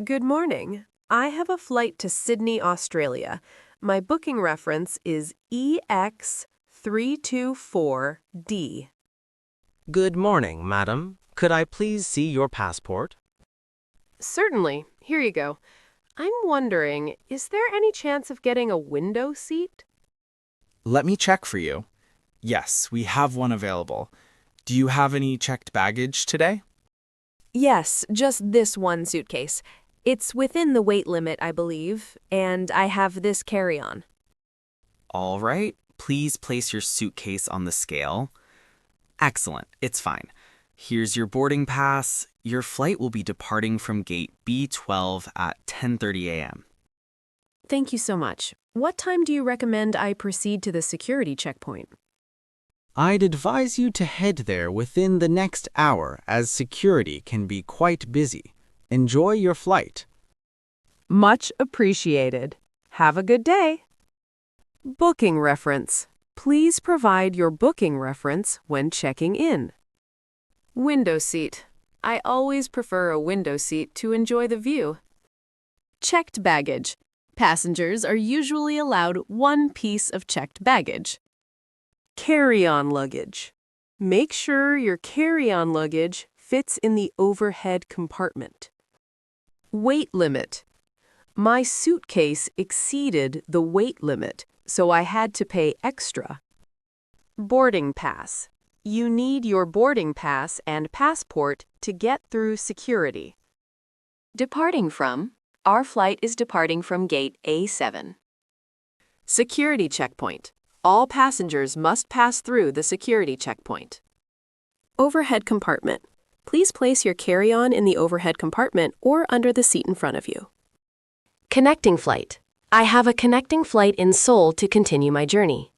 Good morning. I have a flight to Sydney, Australia. My booking reference is EX324D. Good morning, madam. Could I please see your passport? Certainly. Here you go. I'm wondering, is there any chance of getting a window seat? Let me check for you. Yes, we have one available. Do you have any checked baggage today? Yes, just this one suitcase. It's within the weight limit, I believe, and I have this carry-on. All right, please place your suitcase on the scale. Excellent, it's fine. Here's your boarding pass. Your flight will be departing from gate B12 at 10:30 a.m. Thank you so much. What time do you recommend I proceed to the security checkpoint? I'd advise you to head there within the next hour as security can be quite busy. Enjoy your flight. Much appreciated. Have a good day. Booking reference. Please provide your booking reference when checking in. Window seat. I always prefer a window seat to enjoy the view. Checked baggage. Passengers are usually allowed one piece of checked baggage. Carry-on luggage. Make sure your carry-on luggage fits in the overhead compartment. Weight limit. My suitcase exceeded the weight limit, so I had to pay extra. Boarding pass. You need your boarding pass and passport to get through security. Departing from. Our flight is departing from gate A7. Security checkpoint. All passengers must pass through the security checkpoint. Overhead compartment. Please place your carry-on in the overhead compartment or under the seat in front of you. Connecting flight. I have a connecting flight in Seoul to continue my journey.